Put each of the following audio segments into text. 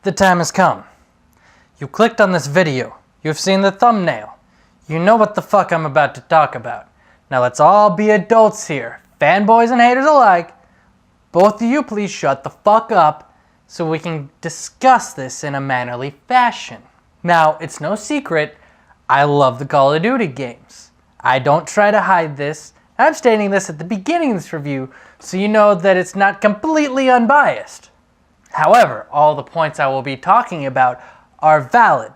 The time has come. You clicked on this video. You've seen the thumbnail. You know what the fuck I'm about to talk about. Now let's all be adults here, fanboys and haters alike. Both of you please shut the fuck up so we can discuss this in a mannerly fashion. Now, it's no secret, I love the Call of Duty games. I don't try to hide this. I'm stating this at the beginning of this review so you know that it's not completely unbiased. However, all the points I will be talking about are valid,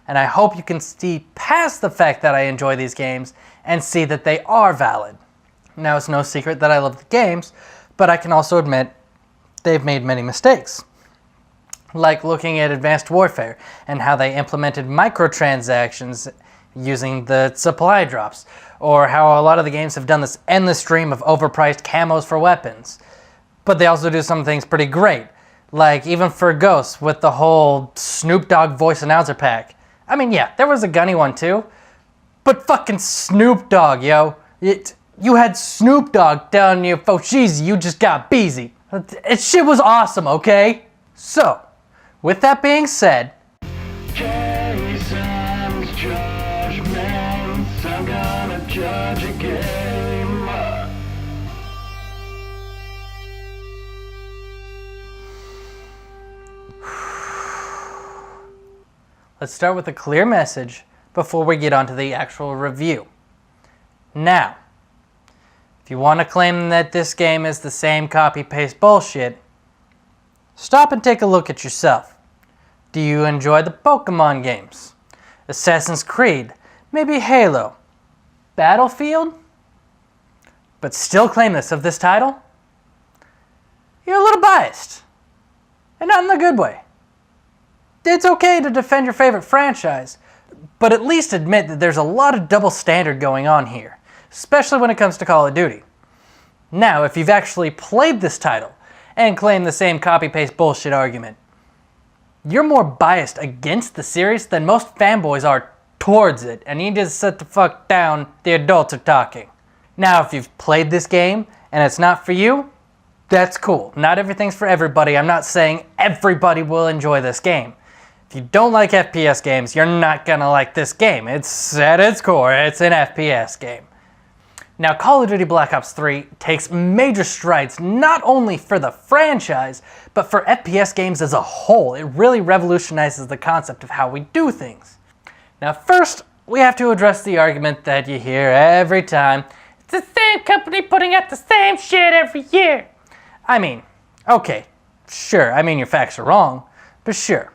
and I hope you can see past the fact that I enjoy these games and see that they are valid. Now, it's no secret that I love the games, but I can also admit they've made many mistakes. Like looking at Advanced Warfare and how they implemented microtransactions using the supply drops, or how a lot of the games have done this endless stream of overpriced camos for weapons. But they also do some things pretty great, like even for Ghosts with the whole Snoop Dogg voice announcer pack. I mean, yeah, there was a gunny one too, but fucking Snoop Dogg, yo. You had Snoop Dogg telling you, Foshizi, you just got busy. Shit was awesome, okay? So, with that being said, Jayson's Judgements, I'm gonna judge a game. let's start with a clear message before we get onto the actual review. Now, if you want to claim that this game is the same copy-paste bullshit, stop and take a look at yourself. Do you enjoy the Pokemon games? Assassin's Creed? Maybe Halo? Battlefield? But still claim this of this title? You're a little biased. And not in the good way. It's okay to defend your favorite franchise, but at least admit that there's a lot of double standard going on here, especially when it comes to Call of Duty. Now, if you've actually played this title and claim the same copy-paste bullshit argument, you're more biased against the series than most fanboys are towards it, and you need to sit the fuck down, the adults are talking. Now, if you've played this game and it's not for you, that's cool. Not everything's for everybody. I'm not saying everybody will enjoy this game. If you don't like FPS games, you're not gonna like this game. It's at its core, it's an FPS game. Now, Call of Duty Black Ops 3 takes major strides not only for the franchise, but for FPS games as a whole. It really revolutionizes the concept of how we do things. Now, first, we have to address the argument that you hear every time. It's the same company putting out the same shit every year. I mean, okay, sure, I mean your facts are wrong, but sure.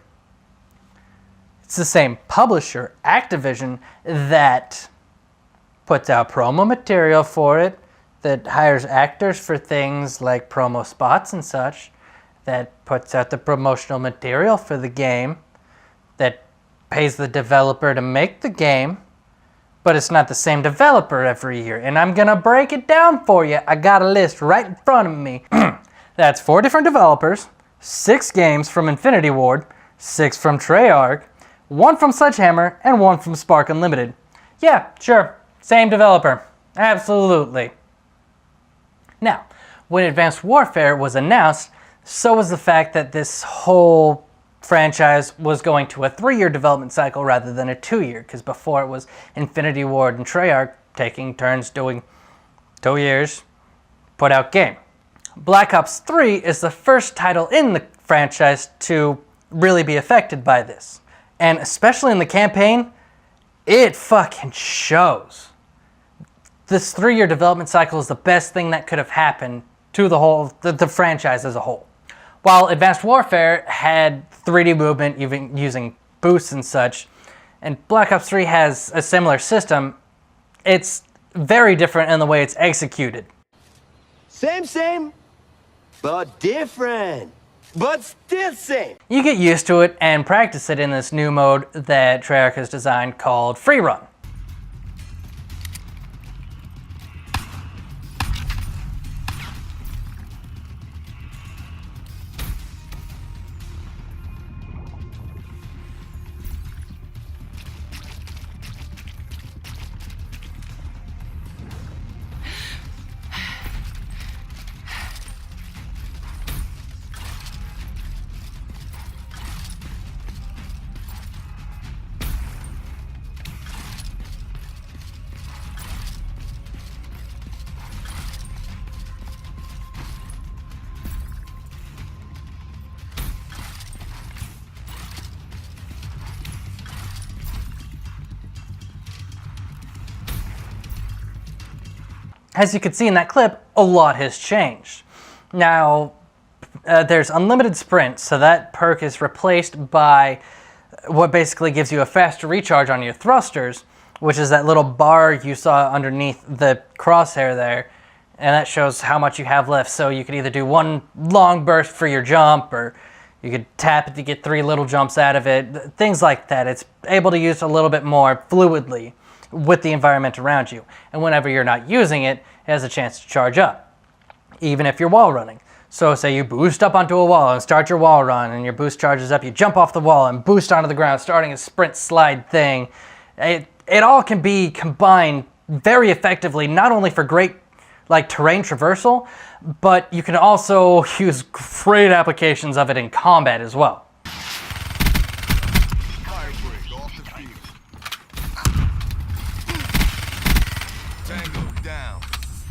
It's the same publisher, Activision, that puts out promo material for it, that hires actors for things like promo spots and such, that puts out the promotional material for the game, that pays the developer to make the game, but it's not the same developer every year. And I'm gonna break it down for you. I got a list right in front of me. That's 4 different developers, 6 games from Infinity Ward, 6 from Treyarch, 1 from Sledgehammer, and 1 from Spark Unlimited. Yeah, sure. Same developer. Absolutely. Now, when Advanced Warfare was announced, so was the fact that this whole franchise was going to a 3-year development cycle rather than a 2-year, because before it was Infinity Ward and Treyarch taking turns doing 2 years, put out game. Black Ops 3 is the first title in the franchise to really be affected by this. And especially in the campaign, it fucking shows. This 3-year development cycle is the best thing that could have happened to the franchise as a whole. While Advanced Warfare had 3D movement even using boosts and such, and Black Ops 3 has a similar system, it's very different in the way it's executed. Same, but different. But still same. You get used to it and practice it in this new mode that Treyarch has designed called Free Run. As you can see in that clip, a lot has changed. Now, there's unlimited sprint, so that perk is replaced by what basically gives you a faster recharge on your thrusters, which is that little bar you saw underneath the crosshair there, and that shows how much you have left. So you could either do one long burst for your jump, or you could tap it to get 3 little jumps out of it, things like that. It's able to use a little bit more fluidly with the environment around you, and whenever you're not using it, it has a chance to charge up, even if you're wall running. So say you boost up onto a wall and start your wall run, and your boost charges up, you jump off the wall and boost onto the ground, starting a sprint slide thing. It all can be combined very effectively, not only for great like terrain traversal, but you can also use great applications of it in combat as well.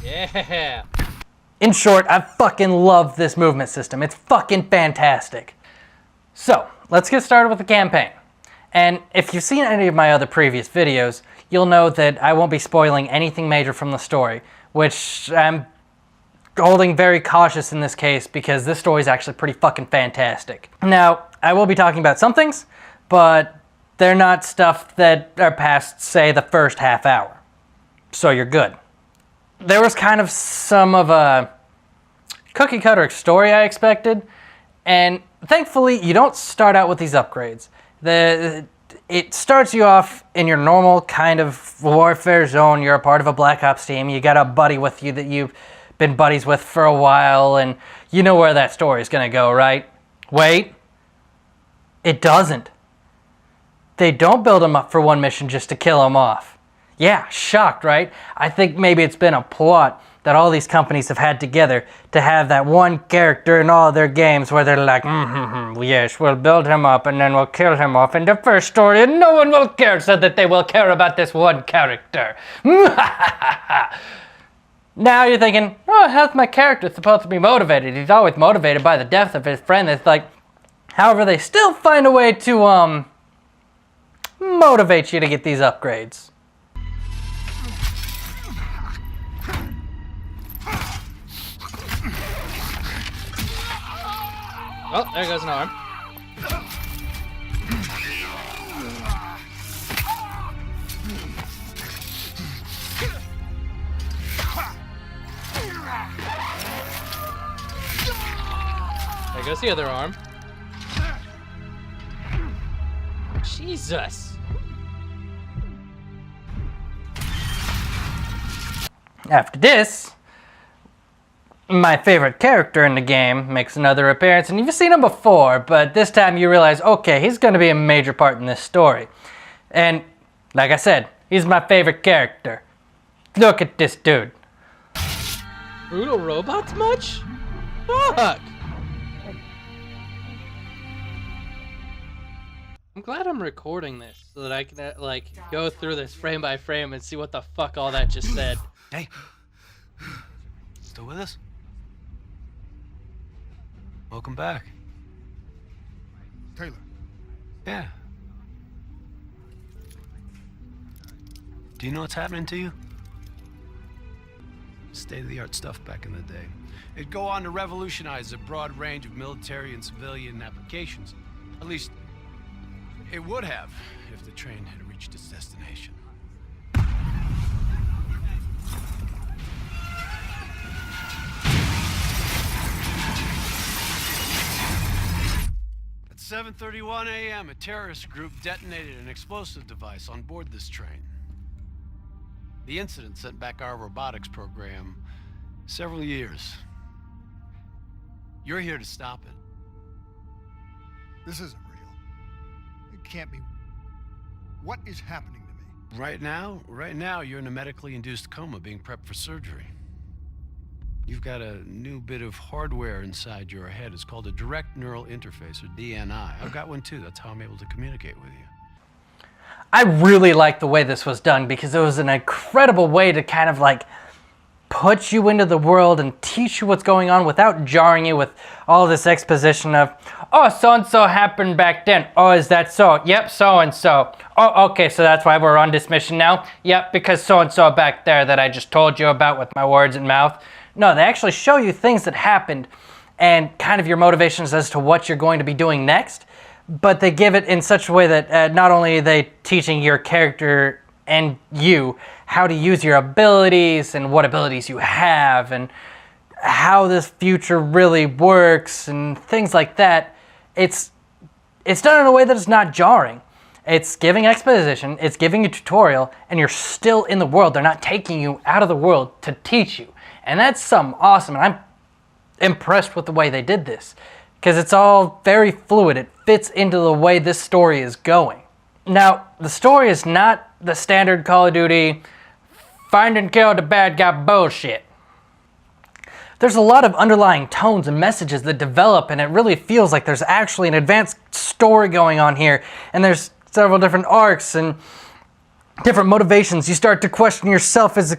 Yeah. In short, I fucking love this movement system. It's fucking fantastic. So, let's get started with the campaign. And if you've seen any of my other previous videos, you'll know that I won't be spoiling anything major from the story, which I'm holding very cautious in this case because this story is actually pretty fucking fantastic. Now, I will be talking about some things, but they're not stuff that are past, say, the first half hour. So you're good. There was kind of some of a cookie cutter story I expected, and thankfully you don't start out with these upgrades. It starts you off in your normal kind of warfare zone. You're a part of a Black Ops team. You got a buddy with you that you've been buddies with for a while, and you know where that story is going to go, right? Wait. It doesn't. They don't build him up for one mission just to kill him off. Yeah, shocked, right? I think maybe it's been a plot that all these companies have had together to have that one character in all their games where they're like, yes, we'll build him up and then we'll kill him off in the first story and no one will care, so that they will care about this one character. Now you're thinking, oh, how's my character supposed to be motivated? He's always motivated by the death of his friend. It's like, however, they still find a way to motivate you to get these upgrades. Oh, there goes an arm. There goes the other arm. Jesus. After this, my favorite character in the game makes another appearance, and you've seen him before, but this time you realize, okay, he's going to be a major part in this story. And, like I said, he's my favorite character. Look at this dude. Brutal robots much? Fuck! I'm glad I'm recording this, so that I can, like, go through this frame by frame and see what the fuck all that just said. Hey, still with us? Welcome back. Taylor. Yeah. Do you know what's happening to you? State-of-the-art stuff back in the day. It'd go on to revolutionize a broad range of military and civilian applications. At least, it would have if the train had reached its destination. At 7:31 a.m., a terrorist group detonated an explosive device on board this train. The incident sent back our robotics program several years. You're here to stop it. This isn't real. It can't be. What is happening to me? Right now, you're in a medically induced coma being prepped for surgery. You've got a new bit of hardware inside your head. It's called a direct neural interface, or DNI. I've got one too. That's how I'm able to communicate with you. I really like the way this was done because it was an incredible way to kind of like put you into the world and teach you what's going on without jarring you with all this exposition of, oh, so-and-so happened back then. Oh, is that so? Yep, so-and-so. Oh, okay, so that's why we're on this mission now? Yep, because so-and-so back there that I just told you about with my words and mouth. No, they actually show you things that happened and kind of your motivations as to what you're going to be doing next, but they give it in such a way that not only are they teaching your character and you how to use your abilities and what abilities you have and how this future really works and things like that. It's done in a way that is not jarring. It's giving exposition, it's giving you tutorial, and you're still in the world. They're not taking you out of the world to teach you. And that's something awesome, and I'm impressed with the way they did this, because it's all very fluid. It fits into the way this story is going. Now, the story is not the standard Call of Duty find and kill the bad guy bullshit. There's a lot of underlying tones and messages that develop, and it really feels like there's actually an advanced story going on here, and there's several different arcs and different motivations. You start to question yourself as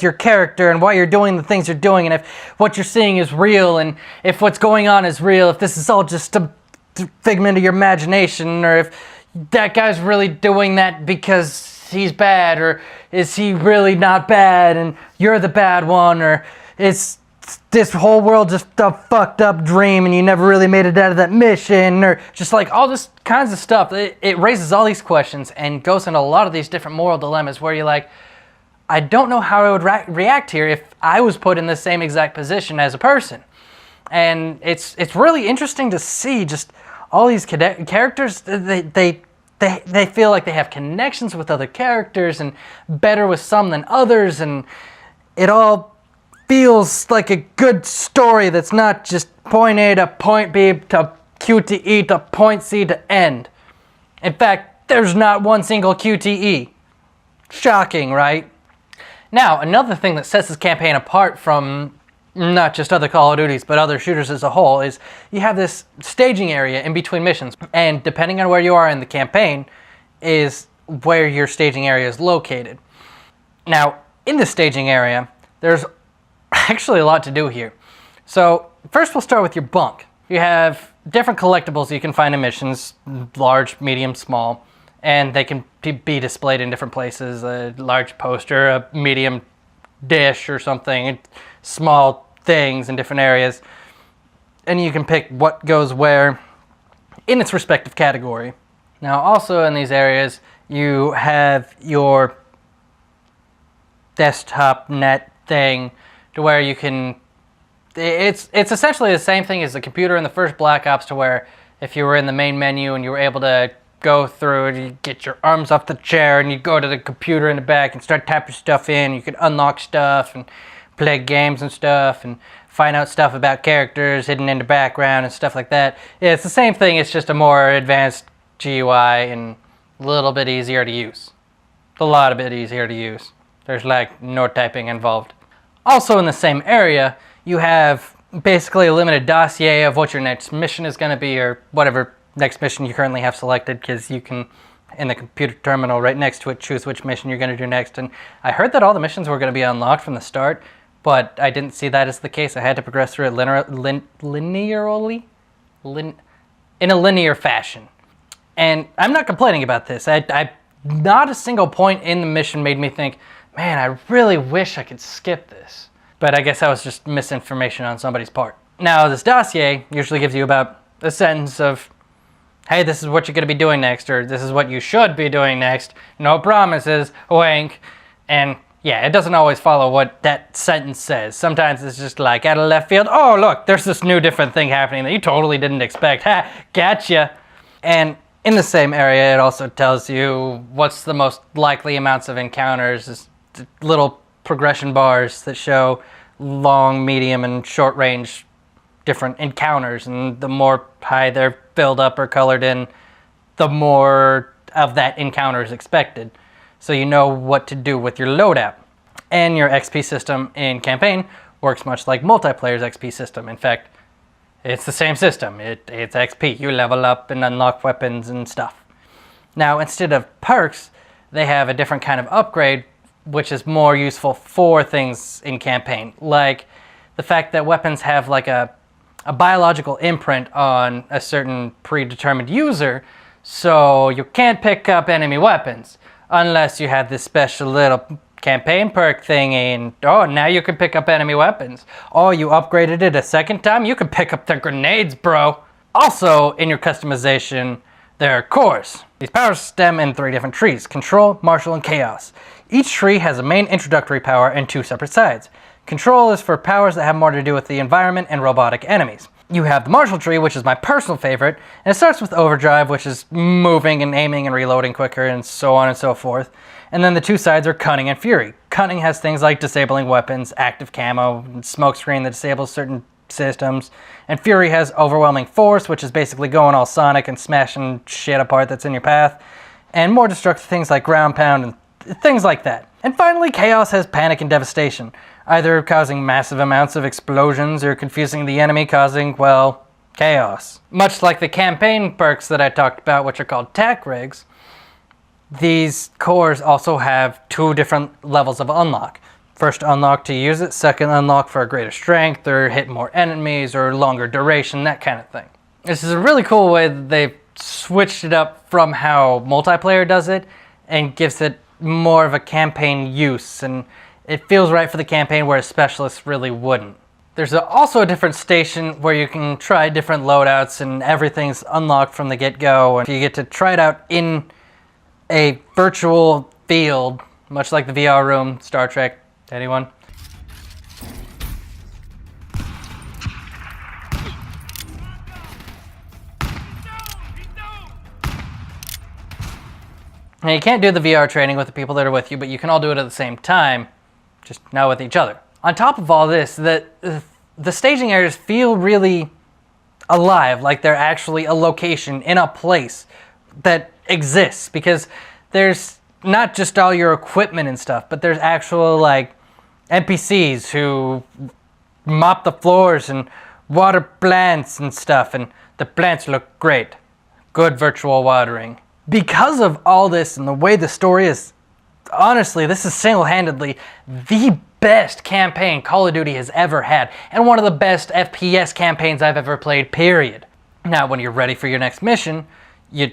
your character and why you're doing the things you're doing, and if what you're seeing is real, and if what's going on is real, if this is all just a figment of your imagination, or if that guy's really doing that because he's bad, or is he really not bad and you're the bad one, or is this whole world just a fucked up dream and you never really made it out of that mission, or just like all this kinds of stuff. It raises all these questions and goes into a lot of these different moral dilemmas where you're like, I don't know how I would react here if I was put in the same exact position as a person. And it's really interesting to see just all these characters. They feel like they have connections with other characters and better with some than others, and it all feels like a good story that's not just point A to point B to QTE to point C to end. In fact, there's not one single QTE. Shocking, right? Now, another thing that sets this campaign apart from not just other Call of Duties, but other shooters as a whole, is you have this staging area in between missions. And depending on where you are in the campaign is where your staging area is located. Now, in the staging area, there's actually a lot to do here. So, first we'll start with your bunk. You have different collectibles you can find in missions, large, medium, small, and they can be displayed in different places. A large poster, a medium dish or something, small things in different areas, and you can pick what goes where in its respective category. Now, also in these areas, you have your desktop net thing to where you can, it's essentially the same thing as the computer in the first Black Ops, to where if you were in the main menu and you were able to go through and you get your arms off the chair and you go to the computer in the back and start typing stuff in, you could unlock stuff and play games and stuff and find out stuff about characters hidden in the background and stuff like that. Yeah, it's the same thing, it's just a more advanced GUI and a little bit easier to use. A lot of bit easier to use. There's like no typing involved. Also in the same area, you have basically a limited dossier of what your next mission is going to be, or whatever next mission you currently have selected, because you can, in the computer terminal right next to it, choose which mission you're going to do next. And I heard that all the missions were going to be unlocked from the start, but I didn't see that as the case. I had to progress through it linearly, in a linear fashion. And I'm not complaining about this. Not a single point in the mission made me think, man, I really wish I could skip this. But I guess that was just misinformation on somebody's part. Now, this dossier usually gives you about a sentence of, hey, this is what you're going to be doing next, or this is what you should be doing next. No promises, wink. And yeah, it doesn't always follow what that sentence says. Sometimes it's just like out of left field, oh, look, there's this new different thing happening that you totally didn't expect. Ha, gotcha. And in the same area, it also tells you what's the most likely amounts of encounters. It's little progression bars that show long, medium, and short range different encounters, and the more high they're filled up or colored in, the more of that encounter is expected. So you know what to do with your loadout. And your XP system in campaign works much like multiplayer's XP system. In fact, it's the same system. It's XP. You level up and unlock weapons and stuff. Now, instead of perks, they have a different kind of upgrade which is more useful for things in campaign, like the fact that weapons have like a biological imprint on a certain predetermined user, so you can't pick up enemy weapons unless you have this special little campaign perk thing, and oh, now you can pick up enemy weapons. Oh, you upgraded it a second time? You can pick up the grenades, bro. Also, in your customization, there are cores. These powers stem in 3 different trees: Control, Martial, and Chaos. Each tree has a main introductory power and 2 separate sides. Control is for powers that have more to do with the environment and robotic enemies. You have the Martial tree, which is my personal favorite, and it starts with Overdrive, which is moving and aiming and reloading quicker, and so on and so forth. And then the 2 sides are Cunning and Fury. Cunning has things like disabling weapons, active camo, and smokescreen that disables certain systems. And Fury has Overwhelming Force, which is basically going all Sonic and smashing shit apart that's in your path. And more destructive things like Ground Pound and things like that. And finally, Chaos has Panic and Devastation, either causing massive amounts of explosions or confusing the enemy, causing, well, chaos. Much like the campaign perks that I talked about, which are called tac rigs, these cores also have 2 different levels of unlock. First unlock to use it, second unlock for a greater strength or hit more enemies or longer duration, that kind of thing. This is a really cool way that they've switched it up from how multiplayer does it and gives it more of a campaign use, and it feels right for the campaign where a specialist really wouldn't. There's also a different station where you can try different loadouts and everything's unlocked from the get-go, and you get to try it out in a virtual field, much like the VR room, Star Trek. Anyone? Now you can't do the VR training with the people that are with you, but you can all do it at the same time, just not with each other. On top of all this, the staging areas feel really alive, like they're actually a location in a place that exists, because there's not just all your equipment and stuff, but there's actual like NPCs who mop the floors and water plants and stuff, and the plants look great. Good virtual watering. Because of all this and the way the story is, honestly, this is single-handedly the best campaign Call of Duty has ever had, and one of the best FPS campaigns I've ever played, period. Now, when you're ready for your next mission, you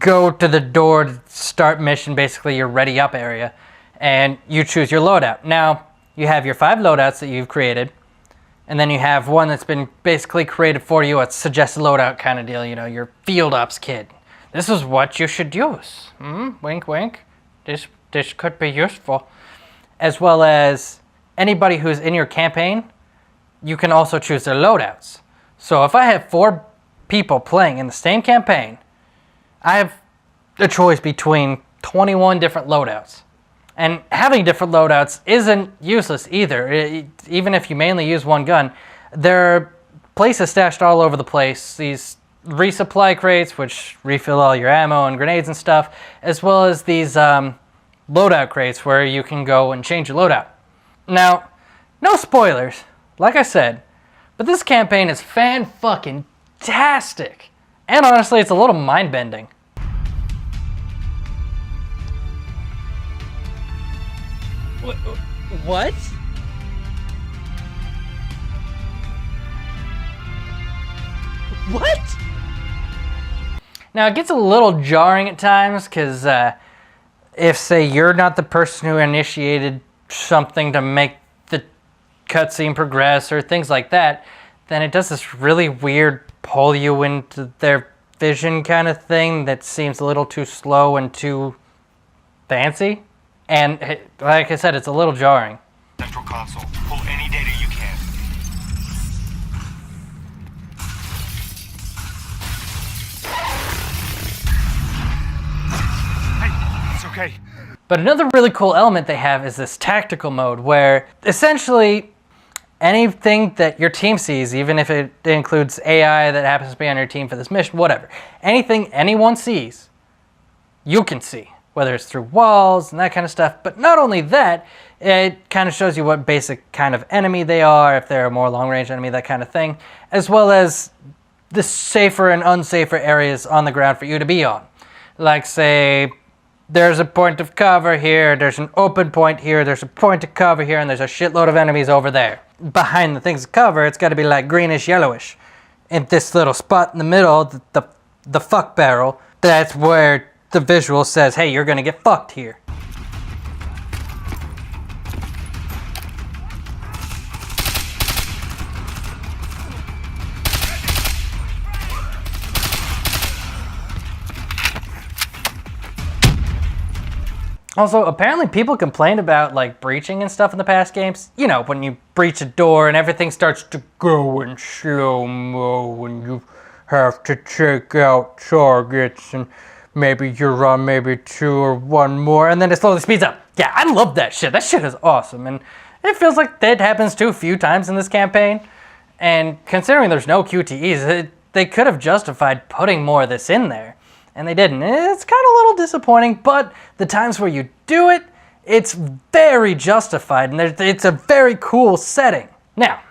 go to the door to start mission, basically your ready up area, and you choose your loadout. Now, you have your 5 loadouts that you've created, and then you have one that's been basically created for you, a suggested loadout kind of deal, you know, your field ops kit. This is what you should use. Wink, wink. This could be useful. As well as anybody who's in your campaign, you can also choose their loadouts. So if I have 4 people playing in the same campaign, I have a choice between 21 different loadouts. And having different loadouts isn't useless either. Even if you mainly use one gun, there are places stashed all over the place. These resupply crates, which refill all your ammo and grenades and stuff, as well as these loadout crates where you can go and change your loadout. Now, no spoilers, like I said, but this campaign is fan-fucking-tastic. And honestly, it's a little mind-bending. What? What? Now, it gets a little jarring at times, because if, say, you're not the person who initiated something to make the cutscene progress or things like that, then it does this really weird pull you into their vision kind of thing that seems a little too slow and too fancy. And like I said, it's a little jarring. Central console. Pull any data you can. Hey, it's okay. But another really cool element they have is this tactical mode, where essentially anything that your team sees, even if it includes AI that happens to be on your team for this mission, whatever, anything anyone sees, you can see, whether it's through walls and that kind of stuff. But not only that, it kind of shows you what basic kind of enemy they are, if they're a more long-range enemy, that kind of thing, as well as the safer and unsafer areas on the ground for you to be on. Like, say, there's a point of cover here, there's an open point here, there's a point of cover here, and there's a shitload of enemies over there. Behind the things of cover, it's got to be like greenish, yellowish. In this little spot in the middle, the fuck barrel, that's where the visual says, hey, you're gonna get fucked here. Also, apparently people complained about like breaching and stuff in the past games. You know, when you breach a door and everything starts to go in slow-mo and you have to take out targets and maybe you're on maybe 2 or 1 more and then it slowly speeds up. Yeah, I love that shit. That shit is awesome. And it feels like that happens too a few times in this campaign. And considering there's no QTEs, they could have justified putting more of this in there. And they didn't. It's kind of a little disappointing, but the times where you do it, it's very justified, and it's a very cool setting. Now,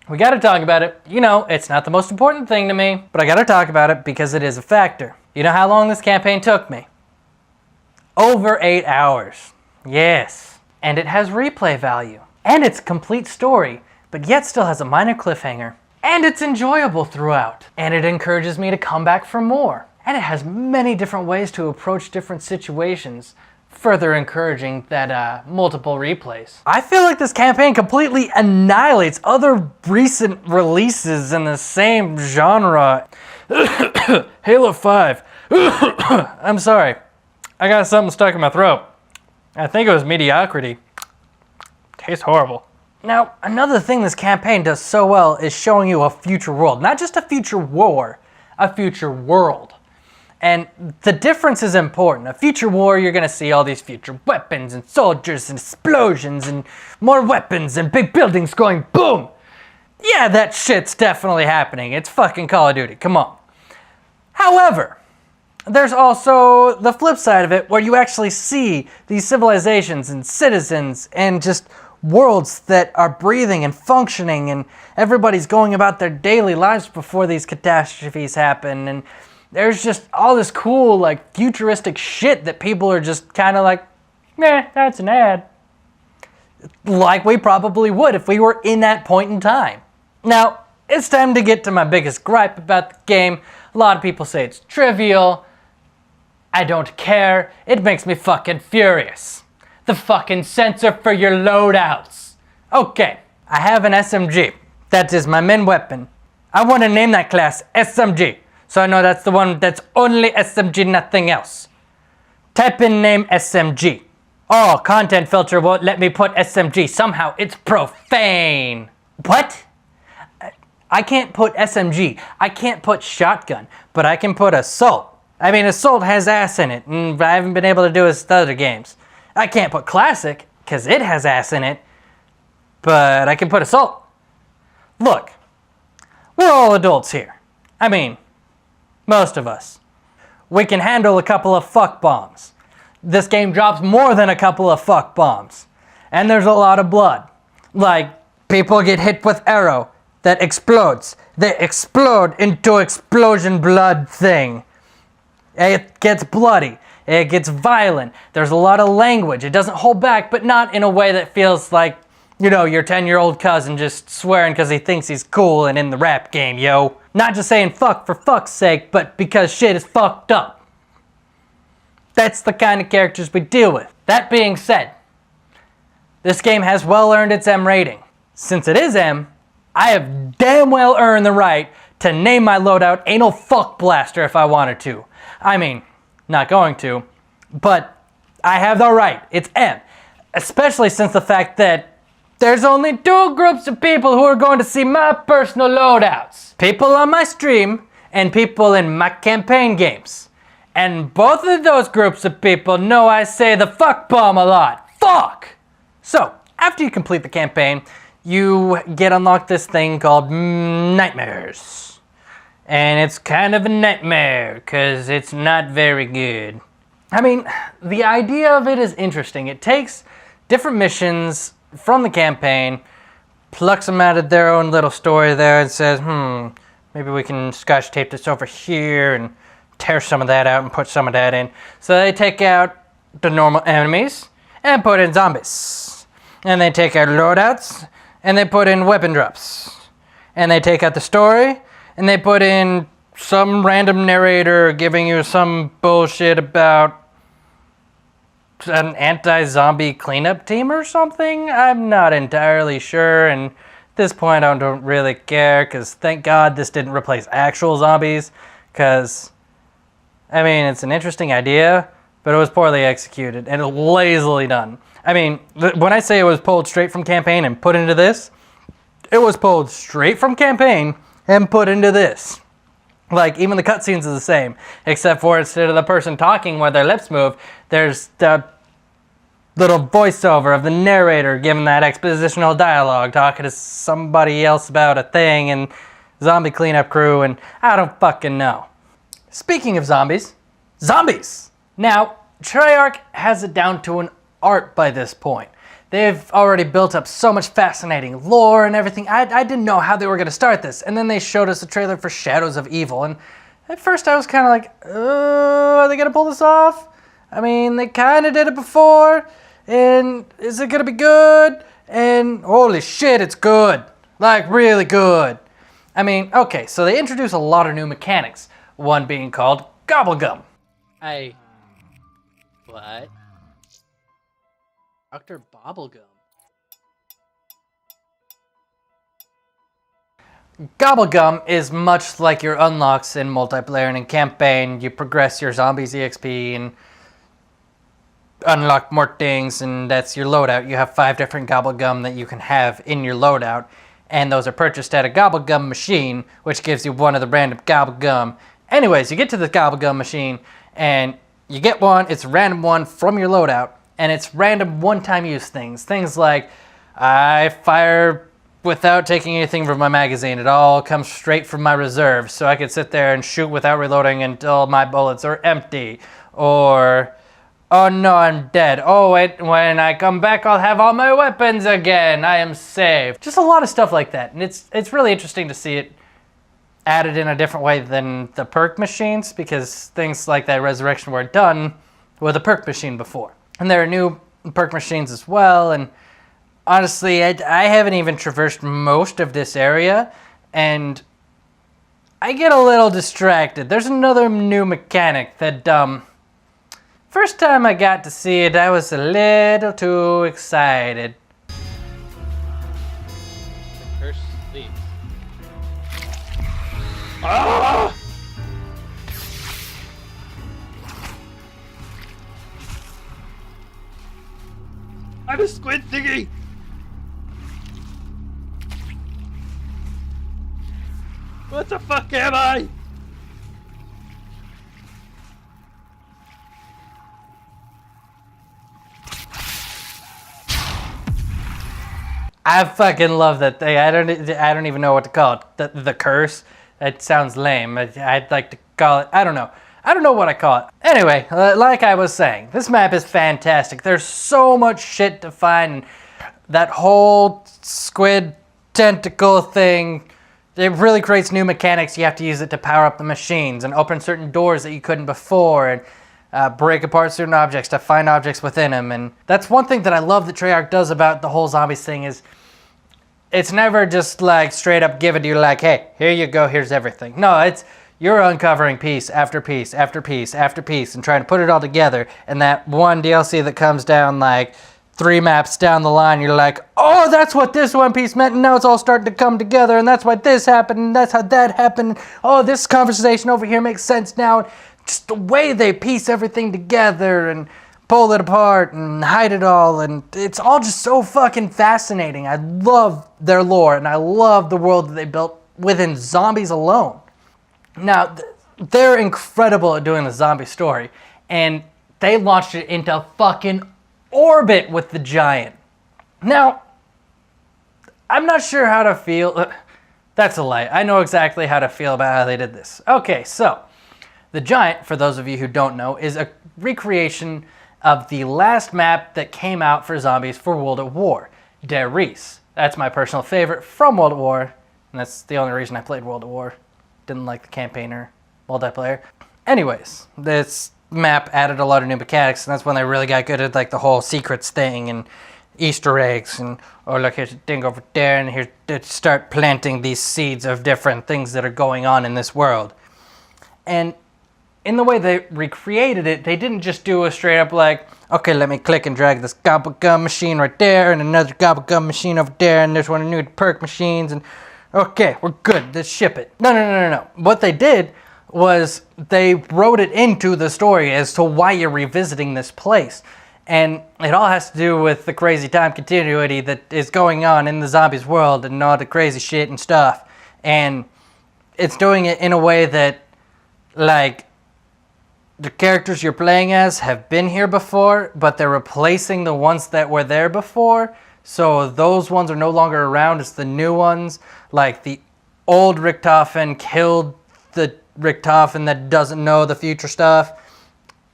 we gotta talk about it. You know, it's not the most important thing to me, but I gotta talk about it because it is a factor. You know how long this campaign took me? Over 8 hours. Yes. And it has replay value. And it's a complete story, but yet still has a minor cliffhanger. And it's enjoyable throughout. And it encourages me to come back for more. And it has many different ways to approach different situations, further encouraging that multiple replays. I feel like this campaign completely annihilates other recent releases in the same genre. Halo 5. I'm sorry. I got something stuck in my throat. I think it was mediocrity. Tastes horrible. Now, another thing this campaign does so well is showing you a future world. Not just a future war, a future world. And the difference is important. A future war, you're gonna see all these future weapons and soldiers and explosions and more weapons and big buildings going boom. Yeah, that shit's definitely happening. It's fucking Call of Duty, come on. However, there's also the flip side of it where you actually see these civilizations and citizens and just worlds that are breathing and functioning and everybody's going about their daily lives before these catastrophes happen. And there's just all this cool, like, futuristic shit that people are just kind of like, meh, that's an ad. Like we probably would if we were in that point in time. Now, it's time to get to my biggest gripe about the game. A lot of people say it's trivial. I don't care. It makes me fucking furious. The fucking sensor for your loadouts. Okay, I have an SMG. That is my main weapon. I want to name that class SMG. So I know that's the one that's only SMG, nothing else. Type in name SMG. Oh, content filter won't let me put SMG. Somehow it's profane. What? I can't put SMG. I can't put shotgun, but I can put assault. I mean, assault has ass in it, and I haven't been able to do it with other games. I can't put classic, because it has ass in it, but I can put assault. Look, we're all adults here. I mean, most of us. We can handle a couple of fuck bombs. This game drops more than a couple of fuck bombs. And there's a lot of blood. Like, people get hit with arrow that explodes. They explode into explosion blood thing. It gets bloody. It gets violent. There's a lot of language. It doesn't hold back, but not in a way that feels like, you know, your 10-year-old cousin just swearing because he thinks he's cool and in the rap game, yo. Not just saying fuck for fuck's sake, but because shit is fucked up. That's the kind of characters we deal with. That being said, this game has well earned its M rating. Since it is M, I have damn well earned the right to name my loadout Anal Fuck Blaster if I wanted to. I mean, not going to, but I have the right. It's M. Especially since the fact that there's only 2 groups of people who are going to see my personal loadouts. People on my stream and people in my campaign games. And both of those groups of people know I say the fuck bomb a lot. Fuck! So, after you complete the campaign, you get unlocked this thing called Nightmares. And it's kind of a nightmare, because it's not very good. I mean, the idea of it is interesting. It takes different missions from the campaign, plucks them out of their own little story there and says, maybe we can scotch tape this over here and tear some of that out and put some of that in. So they take out the normal enemies and put in zombies. And they take out loadouts and they put in weapon drops. And they take out the story and they put in some random narrator giving you some bullshit about an anti-zombie cleanup team or something? I'm not entirely sure, and at this point I don't really care, because thank God this didn't replace actual zombies, because, I mean, it's an interesting idea, but it was poorly executed and lazily done. I mean, when I say it was pulled straight from campaign and put into this, it was pulled straight from campaign and put into this. Like, even the cutscenes are the same, except for instead of the person talking where their lips move, there's the little voiceover of the narrator giving that expositional dialogue, talking to somebody else about a thing, and zombie cleanup crew, and I don't fucking know. Speaking of zombies, zombies! Now, Treyarch has it down to an art by this point. They've already built up so much fascinating lore and everything. I didn't know how they were going to start this. And then they showed us a trailer for Shadows of Evil. And at first I was kind of like, are they going to pull this off? I mean, they kind of did it before. And is it going to be good? And holy shit, it's good. Like, really good. I mean, okay, so they introduce a lot of new mechanics. One being called Gobblegum. What? Dr. Bobblegum. Gobblegum is much like your unlocks in multiplayer and in campaign. You progress your zombies EXP and unlock more things, and that's your loadout. You have 5 different Gobblegum that you can have in your loadout, and those are purchased at a Gobblegum machine, which gives you one of the random Gobblegum. Anyways, you get to the Gobblegum machine, and you get one, it's a random one from your loadout, and it's random one-time use things. Things like, I fire without taking anything from my magazine. It all comes straight from my reserve, so I could sit there and shoot without reloading until my bullets are empty. Or, oh no, I'm dead. Oh wait, when I come back I'll have all my weapons again. I am safe. Just a lot of stuff like that, and it's really interesting to see it added in a different way than the perk machines, because things like that Resurrection were done with a perk machine before. And there are new perk machines as well, and honestly, I haven't even traversed most of this area, and I get a little distracted. There's another new mechanic that, first time I got to see it, I was a little too excited. The curse sleeps. Ah! I'm a squid thingy! What the fuck am I? I fucking love that thing. I don't even know what to call it. The curse. That sounds lame. I'd like to call it, I don't know. I don't know what I call it. Anyway, like I was saying, this map is fantastic. There's so much shit to find. That whole squid tentacle thing, it really creates new mechanics. You have to use it to power up the machines and open certain doors that you couldn't before, and break apart certain objects to find objects within them. And that's one thing that I love that Treyarch does about the whole zombies thing, is it's never just like straight up give it to you like, hey, here you go, here's everything. No, it's you're uncovering piece after piece after piece after piece and trying to put it all together. And that one DLC that comes down like 3 maps down the line, you're like, oh, that's what this one piece meant, and now it's all starting to come together, and that's why this happened, and that's how that happened. Oh, this conversation over here makes sense now. Just the way they piece everything together and pull it apart and hide it all, and it's all just so fucking fascinating. I love their lore, and I love the world that they built within zombies alone. Now, they're incredible at doing the zombie story, and they launched it into fucking orbit with the Giant. Now, I'm not sure how to feel. That's a lie. I know exactly how to feel about how they did this. Okay, so the Giant, for those of you who don't know, is a recreation of the last map that came out for zombies for World at War, Der Riese. That's my personal favorite from World at War, and that's the only reason I played World at War. Didn't like the campaign or multiplayer. Anyways, this map added a lot of new mechanics, and that's when they really got good at like the whole secrets thing and Easter eggs, and oh look, here's a thing over there, and here they start planting these seeds of different things that are going on in this world. And in the way they recreated it, they didn't just do a straight up like, okay, let me click and drag this gobblegum machine right there, and another gobblegum machine over there, and there's one of new perk machines, and okay, we're good, let's ship it. No. What they did was they wrote it into the story as to why you're revisiting this place. And it all has to do with the crazy time continuity that is going on in the zombies world and all the crazy shit and stuff. And it's doing it in a way that, like, the characters you're playing as have been here before, but they're replacing the ones that were there before. So those ones are no longer around, it's the new ones. Like, the old Richtofen killed the Richtofen that doesn't know the future stuff.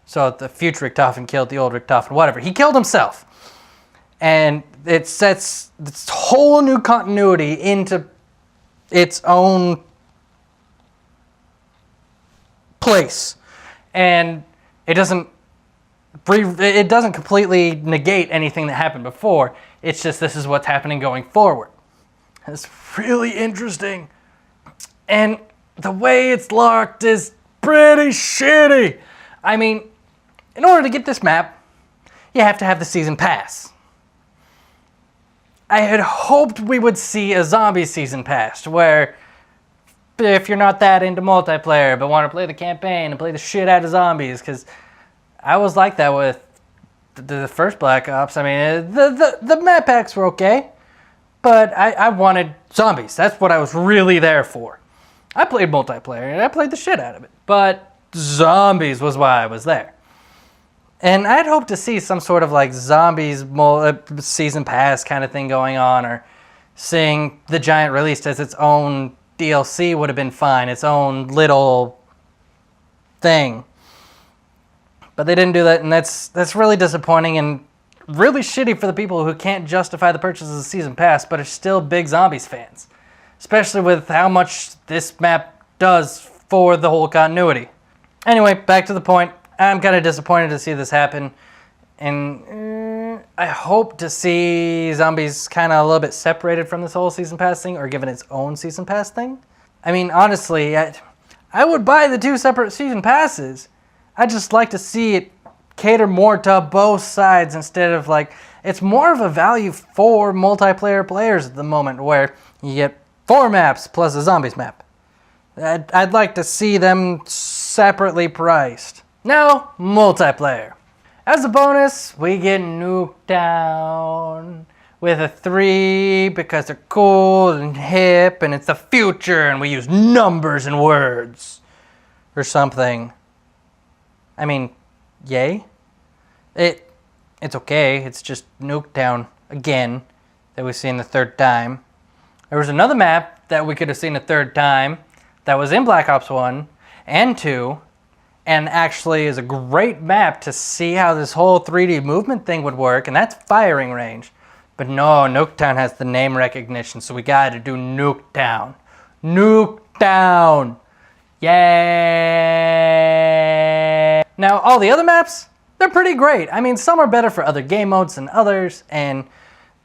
So the future Richtofen killed the old Richtofen, whatever. He killed himself. And it sets this whole new continuity into its own place. And it doesn't completely negate anything that happened before. It's just this is what's happening going forward. It's really interesting. And the way it's locked is pretty shitty. I mean, in order to get this map, you have to have the season pass. I had hoped we would see a zombie season pass, where if you're not that into multiplayer but want to play the campaign and play the shit out of zombies, because I was like that with the first Black Ops. I mean, the map packs were okay, but I wanted zombies. That's what I was really there for. I played multiplayer and I played the shit out of it, but zombies was why I was there. And I'd hoped to see some sort of like zombies season pass kind of thing going on, or seeing the Giant released as its own DLC would have been fine, its own little thing. But they didn't do that, and that's really disappointing and really shitty for the people who can't justify the purchase of the season pass but are still big zombies fans, especially with how much this map does for the whole continuity. Anyway, back to the point. I'm kind of disappointed to see this happen, and I hope to see zombies kind of a little bit separated from this whole season pass thing, or given its own season pass thing. I mean, honestly, I would buy the two separate season passes. I'd just like to see it cater more to both sides instead of like, it's more of a value for multiplayer players at the moment, where you get 4 maps plus a zombies map. I'd like to see them separately priced. Now, multiplayer. As a bonus, we get Nuketown with a 3 because they're cool and hip and it's the future and we use numbers and words or something. I mean, yay. It's okay. It's just Nuketown again that we've seen the 3rd time. There was another map that we could have seen a 3rd time that was in Black Ops 1 and 2, and actually is a great map to see how this whole 3D movement thing would work, and that's Firing Range. But no, Nuketown has the name recognition, so we gotta do Nuketown. Nuketown! Yay! Now, all the other maps, they're pretty great. I mean, some are better for other game modes than others, and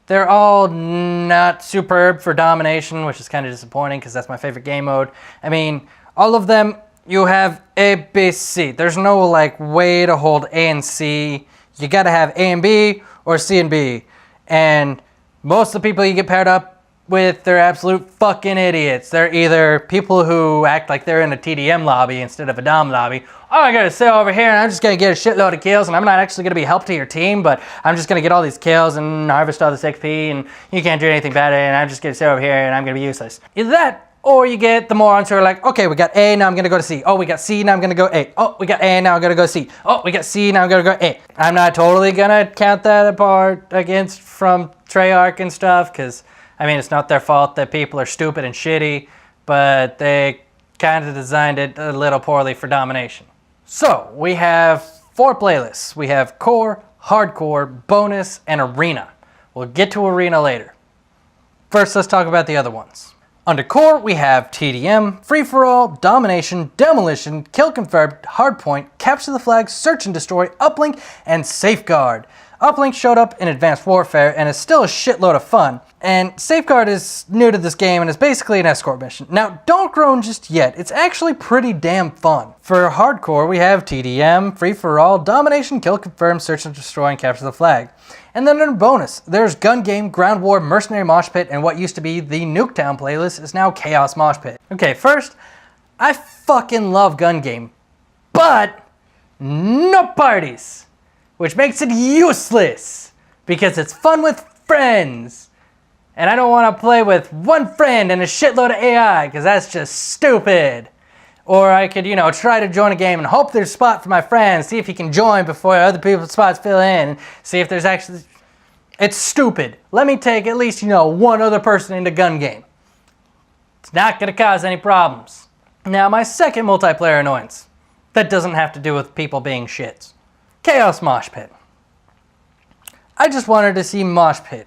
they're all not superb for domination, which is kind of disappointing because that's my favorite game mode. I mean, all of them, you have A, B, C. There's no like way to hold A and C. You gotta have A and B or C and B. And most of the people you get paired up with, they're absolute fucking idiots. They're either people who act like they're in a TDM lobby instead of a Dom lobby. Oh, I gotta sit over here and I'm just gonna get a shitload of kills and I'm not actually gonna be help to your team, but I'm just gonna get all these kills and harvest all this XP and you can't do anything about it and I'm just gonna sit over here and I'm gonna be useless. Either that, or you get the morons who are like, okay, we got A, now I'm gonna go to C. Oh, we got C, now I'm gonna go A. Oh, we got A, now I'm gonna go C. Oh, we got C, now I'm gonna go A. I'm not totally gonna count that apart against from Treyarch and stuff, because, I mean, it's not their fault that people are stupid and shitty, but they kind of designed it a little poorly for domination. So, we have 4 playlists. We have Core, Hardcore, Bonus, and Arena. We'll get to Arena later. First, let's talk about the other ones. Under core, we have TDM, free-for-all, domination, demolition, kill confirmed, hardpoint, capture the flag, search and destroy, uplink, and safeguard. Uplink showed up in Advanced Warfare and is still a shitload of fun. And Safeguard is new to this game and is basically an escort mission. Now, don't groan just yet. It's actually pretty damn fun. For hardcore, we have TDM, free-for-all, domination, kill confirmed, search and destroy, and capture the flag. And then in bonus, there's Gun Game, Ground War, Mercenary Mosh Pit, and what used to be the Nuketown playlist is now Chaos Mosh Pit. Okay, first, I fucking love Gun Game, but no parties, which makes it useless because it's fun with friends. And I don't want to play with one friend and a shitload of AI because that's just stupid. Or I could, try to join a game and hope there's a spot for my friend, see if he can join before other people's spots fill in, see if there's actually... It's stupid. Let me take at least, one other person into Gun Game. It's not going to cause any problems. Now, my second multiplayer annoyance. That doesn't have to do with people being shits. Chaos Mosh Pit. I just wanted to see Mosh Pit.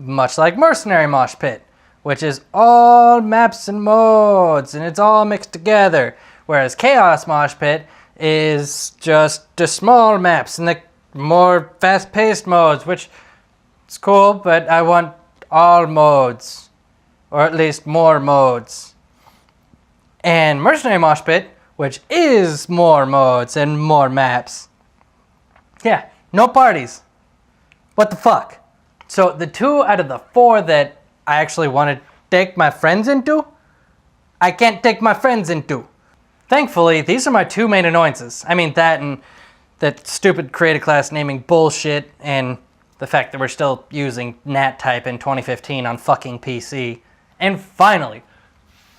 Much like Mercenary Mosh Pit, which is all maps and modes, and it's all mixed together. Whereas Chaos Mosh Pit is just the small maps and the more fast-paced modes, which is cool, but I want all modes. Or at least more modes. And Mercenary Mosh Pit, which is more modes and more maps. Yeah, no parties. What the fuck? So the 2 out of the 4 that I actually want to take my friends into, I can't take my friends into. Thankfully, these are my 2 main annoyances. I mean, that and that stupid creative class naming bullshit, and the fact that we're still using NAT type in 2015 on fucking PC. And finally,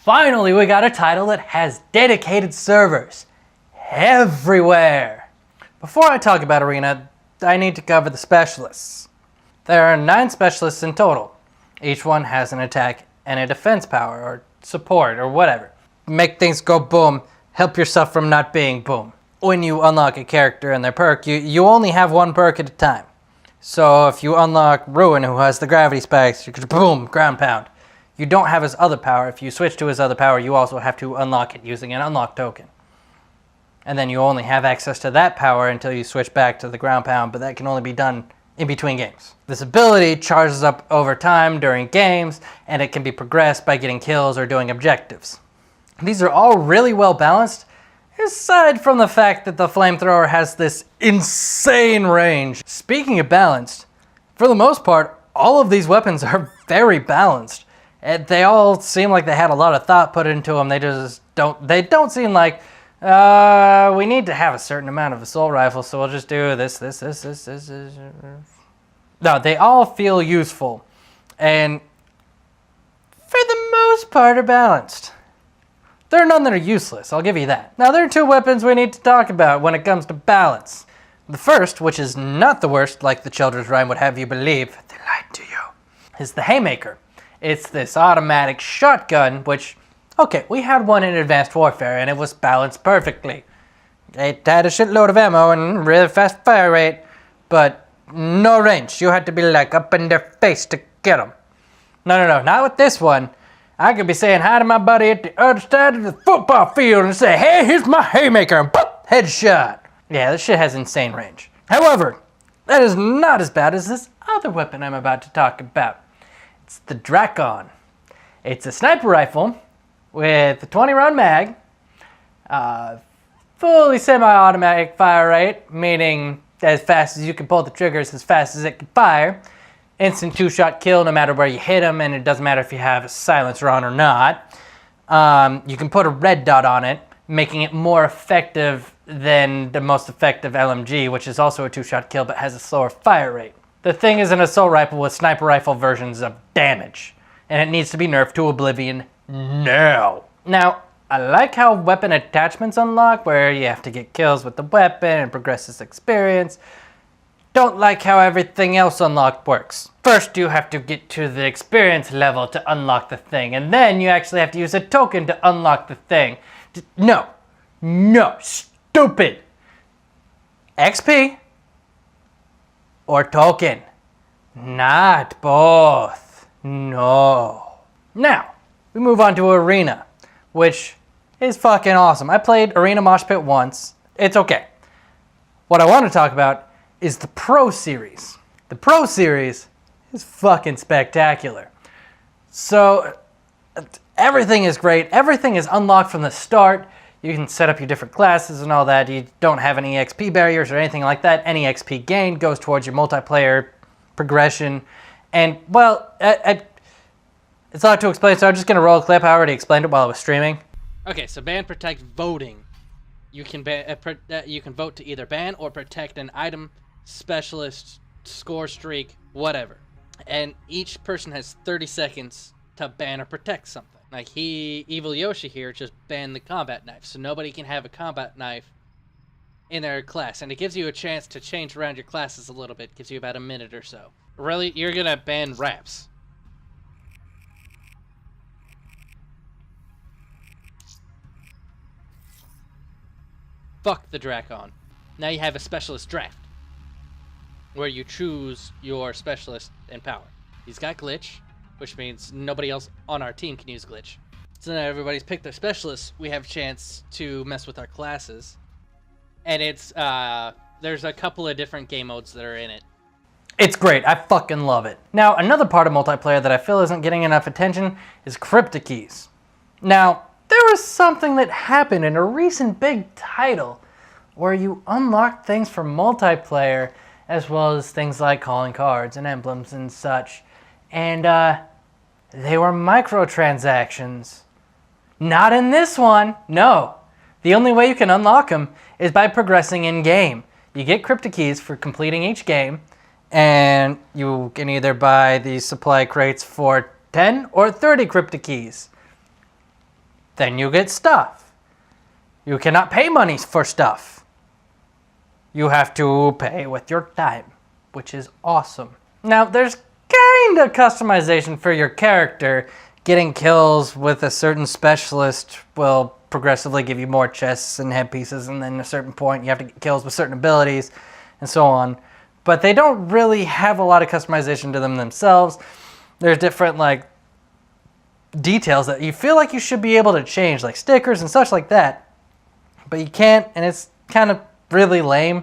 we got a title that has dedicated servers everywhere. Before I talk about Arena, I need to cover the specialists. There are 9 specialists in total. Each one has an attack and a defense power, or support, or whatever. Make things go boom, help yourself from not being boom. When you unlock a character and their perk, you only have 1 perk at a time. So if you unlock Ruin, who has the gravity spikes, you can boom, ground pound. You don't have his other power. If you switch to his other power, you also have to unlock it using an unlock token. And then you only have access to that power until you switch back to the ground pound, but that can only be done in between games. This ability charges up over time during games, and it can be progressed by getting kills or doing objectives. These are all really well balanced, aside from the fact that the flamethrower has this insane range. Speaking of balanced, for the most part, all of these weapons are very balanced. They all seem like they had a lot of thought put into them. They don't seem like, we need to have a certain amount of assault rifles, so we'll just do this. No, they all feel useful, and for the most part are balanced. There are none that are useless, I'll give you that. Now, there are 2 weapons we need to talk about when it comes to balance. The first, which is not the worst, like the Children's Rhyme would have you believe, they lied to you, is the Haymaker. It's this automatic shotgun, which, okay, we had one in Advanced Warfare, and it was balanced perfectly. It had a shitload of ammo and really fast fire rate, but no range. You had to be like up in their face to get them. No, not with this one. I could be saying hi to my buddy at the other side of the football field and say, hey, here's my Haymaker, and boop, headshot. Yeah, this shit has insane range. However, that is not as bad as this other weapon I'm about to talk about. It's the Drakon. It's a sniper rifle with a 20-round mag, fully semi-automatic fire rate, meaning as fast as you can pull the triggers, as fast as it can fire. Instant 2-shot kill no matter where you hit them, and it doesn't matter if you have a silencer on or not. You can put a red dot on it, making it more effective than the most effective LMG, which is also a 2-shot kill but has a slower fire rate. The thing is an assault rifle with sniper rifle versions of damage, and it needs to be nerfed to oblivion now. Now, I like how weapon attachments unlock, where you have to get kills with the weapon and progress this experience. Don't like how everything else unlocked works. First, you have to get to the experience level to unlock the thing, and then you actually have to use a token to unlock the thing. No, stupid. XP or token, not both. No. Now, we move on to Arena, which is fucking awesome. I played Arena Mosh Pit once. It's okay. What I want to talk about is the Pro Series. The Pro Series is fucking spectacular. So everything is great. Everything is unlocked from the start. You can set up your different classes and all that. You don't have any XP barriers or anything like that. Any XP gained goes towards your multiplayer progression. And, well, it's hard to explain, so I'm just going to roll a clip. I already explained it while I was streaming. Okay, so ban, protect, voting. You can you can vote to either ban or protect an item, specialist, score streak, whatever. And each person has 30 seconds to ban or protect something. Like Evil Yoshi here just banned the combat knife, so nobody can have a combat knife in their class. And it gives you a chance to change around your classes a little bit. Gives you about a minute or so. Really, you're gonna ban raps. Fuck the Drakon. Now you have a specialist draft, where you choose your specialist and power. He's got glitch, which means nobody else on our team can use glitch. So now everybody's picked their specialists. We have a chance to mess with our classes. And it's, there's a couple of different game modes that are in it. It's great. I fucking love it. Now, another part of multiplayer that I feel isn't getting enough attention is cryptic keys. Now, there was something that happened in a recent big title where you unlocked things for multiplayer as well as things like calling cards and emblems and such. And they were microtransactions. Not in this one, no. The only way you can unlock them is by progressing in-game. You get cryptic keys for completing each game, and you can either buy these supply crates for 10 or 30 cryptic keys. Then you get stuff. You cannot pay money for stuff. You have to pay with your time, which is awesome. Now, there's kind of customization for your character. Getting kills with a certain specialist will progressively give you more chests and headpieces, and then at a certain point you have to get kills with certain abilities, and so on. But they don't really have a lot of customization to them themselves. There's different, like, details that you feel like you should be able to change, like stickers and such like that, but you can't, and it's kind of really lame,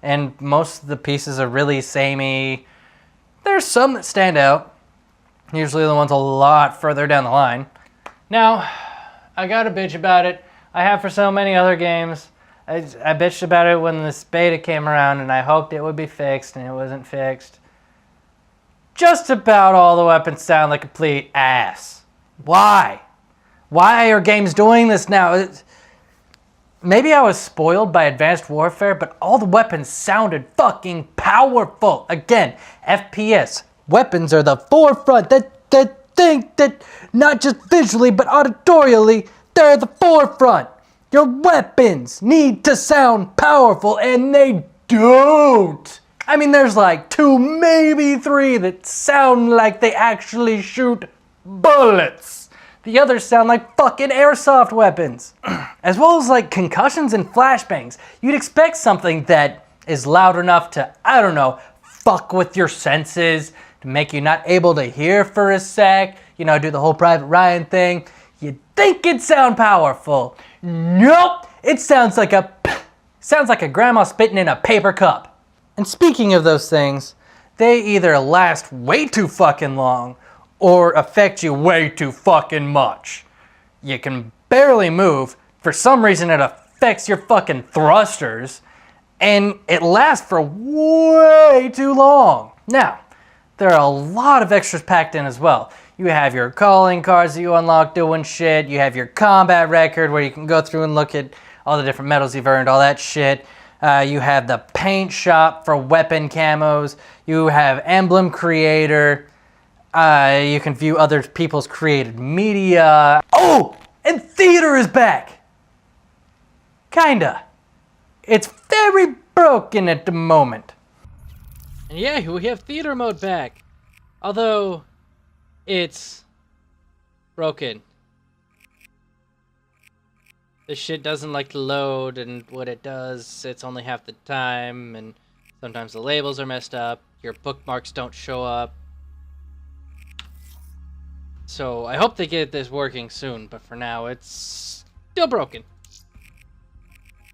and most of the pieces are really samey. There's some that stand out, usually the ones a lot further down the line. Now, I gotta bitch about it. I have for so many other games. I bitched about it when this beta came around, and I hoped it would be fixed, and it wasn't fixed. Just about all the weapons sound like complete ass. Why? Why are games doing this now? Maybe I was spoiled by Advanced Warfare, but all the weapons sounded fucking powerful. Again, FPS. Weapons are the forefront. That thing that not just visually but auditorially, they're the forefront. Your weapons need to sound powerful, and they don't. I mean, there's like 2, maybe 3 that sound like they actually shoot bullets. The others sound like fucking airsoft weapons. As well as like concussions and flashbangs. You'd expect something that is loud enough to, I don't know, fuck with your senses, to make you not able to hear for a sec, you know, do the whole Private Ryan thing. You'd think it'd sound powerful. Nope, it sounds like a grandma spitting in a paper cup. And speaking of those things, they either last way too fucking long or affect you way too fucking much. You can barely move. For some reason it affects your fucking thrusters, and it lasts for way too long. Now, there are a lot of extras packed in as well. You have your calling cards that you unlock doing shit. You have your combat record where you can go through and look at all the different medals you've earned, all that shit. You have the paint shop for weapon camos. You have emblem creator. You can view other people's created media. Oh, and theater is back. Kinda. It's very broken at the moment. And yeah, we have theater mode back. Although, it's broken. The shit doesn't like to load, and what it does, it's only half the time, and sometimes the labels are messed up, your bookmarks don't show up. So I hope they get this working soon, but for now it's still broken.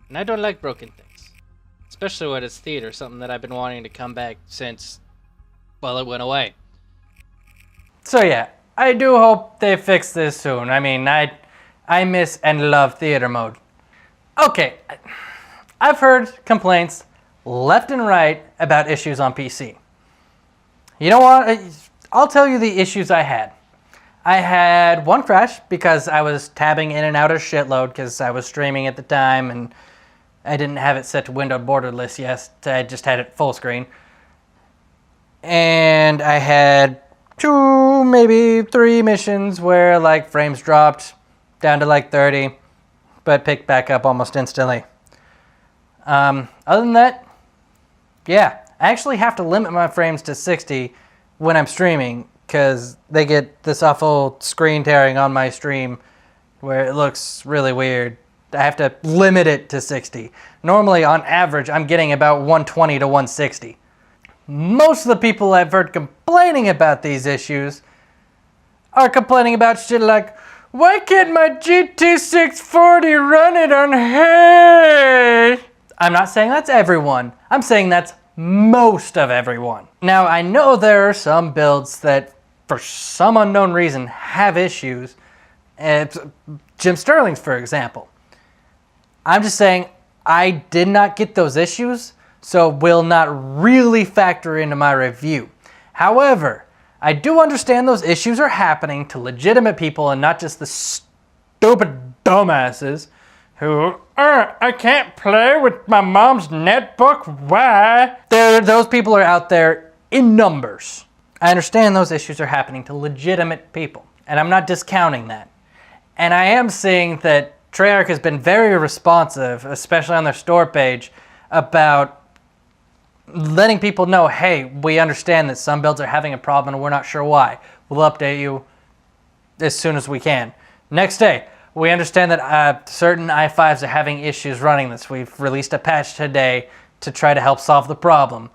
And I don't like broken things. Especially when it's theater, something that I've been wanting to come back since, well, it went away. So yeah, I do hope they fix this soon. I mean, I miss and love theater mode. Okay, I've heard complaints left and right about issues on PC. You know what? I'll tell you the issues I had. I had one crash because I was tabbing in and out a shitload because I was streaming at the time and I didn't have it set to windowed borderless yet. I just had it full screen. And I had 2, maybe 3 missions where like frames dropped down to like 30, but picked back up almost instantly. Other than that, yeah, I actually have to limit my frames to 60 when I'm streaming because they get this awful screen tearing on my stream where it looks really weird. I have to limit it to 60. Normally, on average, I'm getting about 120 to 160. Most of the people I've heard complaining about these issues are complaining about shit like, why can't my GT640 run it on hay? I'm not saying that's everyone. I'm saying that's most of everyone. Now, I know there are some builds that, for some unknown reason, have issues. Jim Sterling's, for example. I'm just saying I did not get those issues, so will not really factor into my review. However, I do understand those issues are happening to legitimate people and not just the stupid dumbasses who, I can't play with my mom's netbook, why? Those people are out there in numbers. I understand those issues are happening to legitimate people, and I'm not discounting that. And I am seeing that Treyarch has been very responsive, especially on their store page, about letting people know, hey, we understand that some builds are having a problem and we're not sure why. We'll update you as soon as we can. Next day, we understand that certain i5s are having issues running this. We've released a patch today to try to help solve the problem.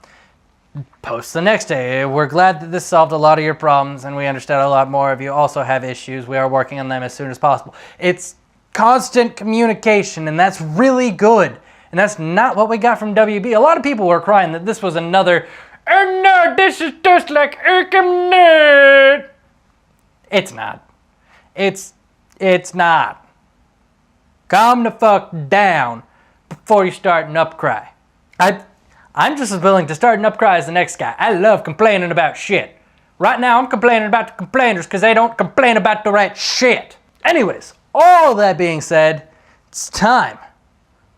Post the next day. We're glad that this solved a lot of your problems and we understand a lot more of you also have issues. We are working on them as soon as possible. It's constant communication, and that's really good. And that's not what we got from WB. A lot of people were crying that this was another, oh no, this is just like Arkham Knight. It's not. It's not. Calm the fuck down before you start an upcry. I'm just as willing to start an upcry as the next guy. I love complaining about shit. Right now, I'm complaining about the complainers because they don't complain about the right shit. Anyways, all that being said, it's time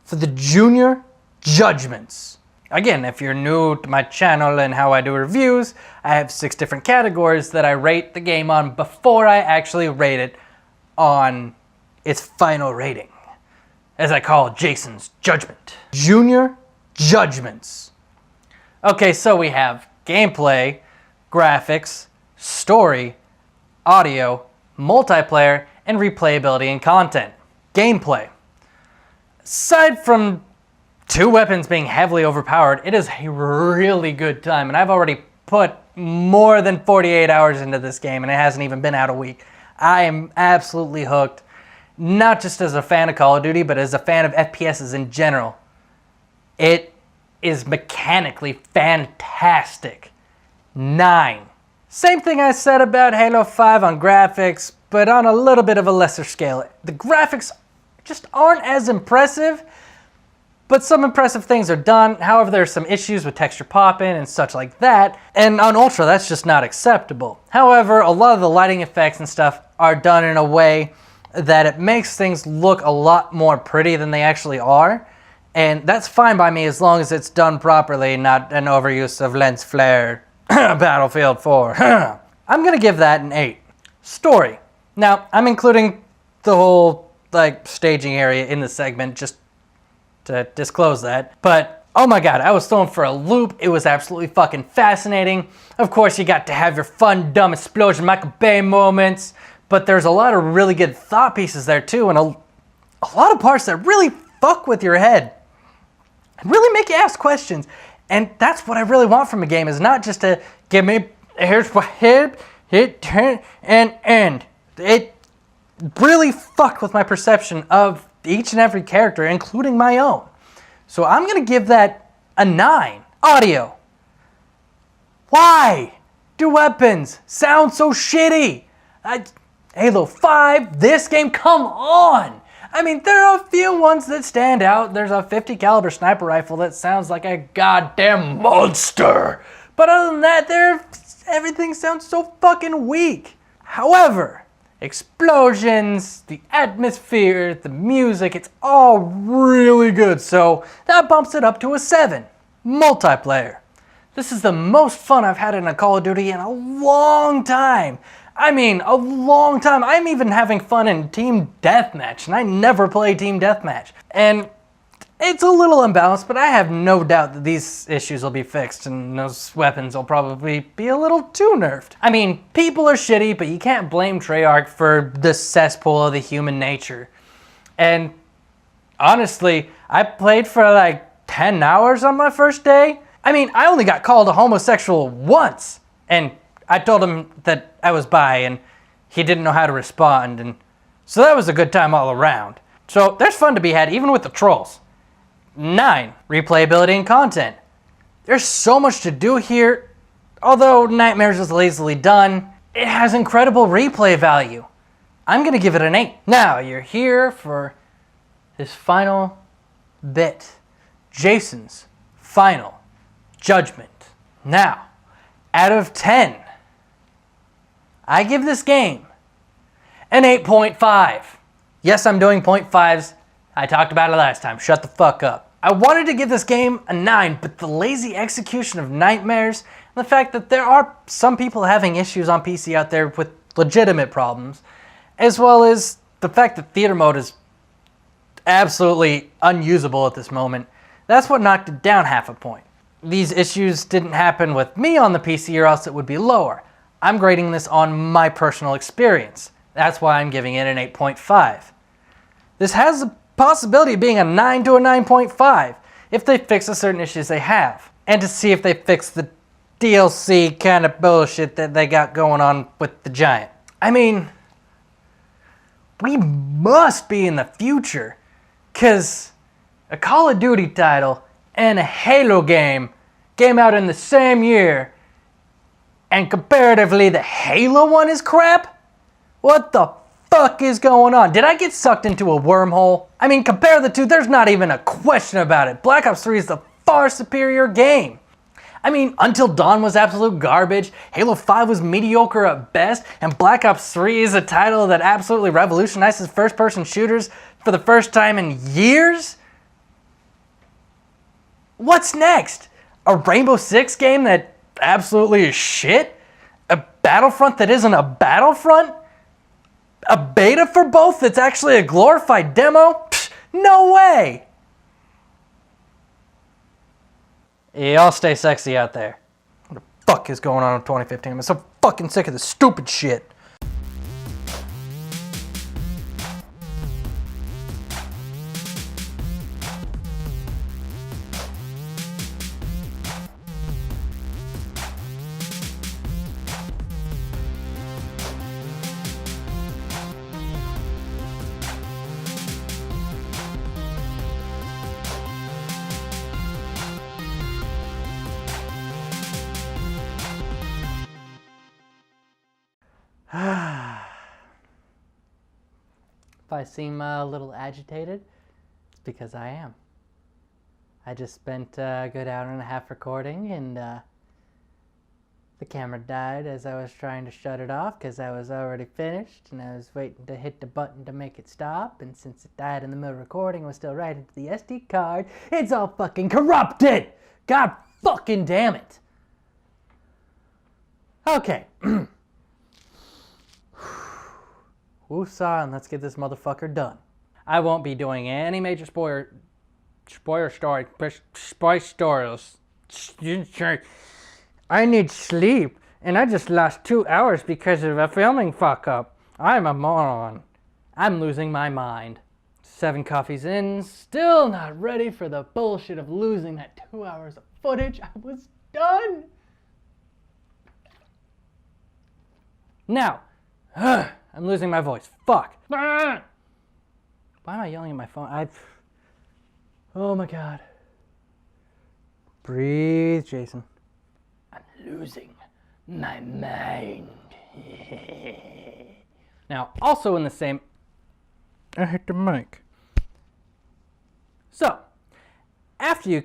for the Junior Judgments. Again, if you're new to my channel and how I do reviews, I have 6 different categories that I rate the game on before I actually rate it on its final rating, as I call Jayson's Judgment. Junior Judgments. Okay, so we have gameplay, graphics, story, audio, multiplayer, and replayability and content. Gameplay. Aside from 2 weapons being heavily overpowered, it is a really good time, and I've already put more than 48 hours into this game, and it hasn't even been out a week. I am absolutely hooked, not just as a fan of Call of Duty, but as a fan of FPSs in general. It is mechanically fantastic. 9. Same thing I said about Halo 5 on graphics, but on a little bit of a lesser scale. The graphics just aren't as impressive, but some impressive things are done. However, there's some issues with texture popping and such like that, and on Ultra, that's just not acceptable. However, a lot of the lighting effects and stuff are done in a way that it makes things look a lot more pretty than they actually are, and that's fine by me as long as it's done properly, not an overuse of lens flare. Battlefield 4. I'm gonna give that an 8. Story. Now, I'm including the whole staging area in the segment just to disclose that. But oh my god, I was thrown for a loop. It was absolutely fucking fascinating. Of course, you got to have your fun, dumb explosion Michael Bay moments, but there's a lot of really good thought pieces there too, and a lot of parts that really fuck with your head and really make you ask questions. And that's what I really want from a game, is not just to give me, here's my head, It really fucked with my perception of each and every character, including my own. So I'm gonna give that a 9. Audio. Why do weapons sound so shitty? Halo 5, this game, come on! I mean, there are a few ones that stand out. There's a 50 caliber sniper rifle that sounds like a goddamn monster. But other than that, everything sounds so fucking weak. However, explosions, the atmosphere, the music, it's all really good. So that bumps it up to a 7. Multiplayer. This is the most fun I've had in a Call of Duty in a long time. I mean, a long time. I'm even having fun in Team Deathmatch, and I never play Team Deathmatch. And it's a little imbalanced, but I have no doubt that these issues will be fixed, and those weapons will probably be a little too nerfed. I mean, people are shitty, but you can't blame Treyarch for the cesspool of the human nature. And honestly, I played for like 10 hours on my first day. I mean, I only got called a homosexual once, and I told him that I was bi, and he didn't know how to respond, and so that was a good time all around. So there's fun to be had, even with the trolls. 9, replayability and content. There's so much to do here. Although Nightmares is lazily done, it has incredible replay value. I'm gonna give it an 8. Now, you're here for this final bit. Jayson's final judgment. Now, out of 10, I give this game an 8.5. Yes, I'm doing 0.5s. I talked about it last time. Shut the fuck up. I wanted to give this game a 9, but the lazy execution of Nightmares and the fact that there are some people having issues on PC out there with legitimate problems, as well as the fact that theater mode is absolutely unusable at this moment, that's what knocked it down half a point. These issues didn't happen with me on the PC, or else it would be lower. I'm grading this on my personal experience. That's why I'm giving it an 8.5. This has the possibility of being a 9 to a 9.5 if they fix the certain issues they have, and to see if they fix the DLC kind of bullshit that they got going on with the Giant. I mean, we must be in the future, because a Call of Duty title and a Halo game came out in the same year, and comparatively the Halo one is crap? What the fuck is going on? Did I get sucked into a wormhole? I mean, compare the two, there's not even a question about it. Black Ops 3 is the far superior game. I mean, Until Dawn was absolute garbage, Halo 5 was mediocre at best, and Black Ops 3 is a title that absolutely revolutionizes first-person shooters for the first time in years? What's next? A Rainbow Six game that absolutely is shit? A Battlefront that isn't a Battlefront? A beta for both that's actually a glorified demo? Psh, no way! Y'all stay sexy out there. What the fuck is going on in 2015? I'm so fucking sick of this stupid shit. If I seem a little agitated, it's because I am. I just spent a good hour and a half recording, and the camera died as I was trying to shut it off because I was already finished, and I was waiting to hit the button to make it stop, and since it died in the middle of recording, it was still right into the SD card. It's all fucking corrupted! God fucking damn it! Okay. Woosah, and let's get this motherfucker done. I won't be doing any major spoilers. I need sleep, and I just lost 2 hours because of a filming fuck up. I'm a moron. I'm losing my mind. 7 coffees in, still not ready for the bullshit of losing that 2 hours of footage. I was done. Now, I'm losing my voice. Fuck. Why am I yelling at my phone? Oh my god. Breathe, Jayson. I'm losing my mind. Now, also in the same... I hit the mic. So, after you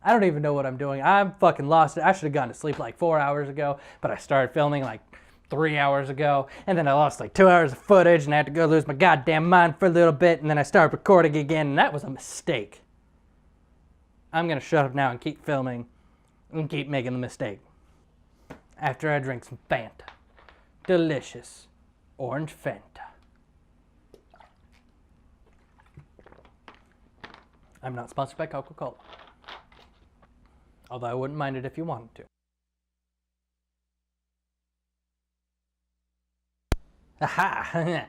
I don't even know what I'm doing. I'm fucking lost. I should have gone to sleep like 4 hours ago, but I started filming like 3 hours ago, and then I lost like 2 hours of footage, and I had to go lose my goddamn mind for a little bit, and then I started recording again, and that was a mistake. I'm gonna shut up now and keep filming and keep making the mistake. After I drink some Fanta. Delicious orange Fanta. I'm not sponsored by Coca-Cola. Although I wouldn't mind it if you wanted to. Aha!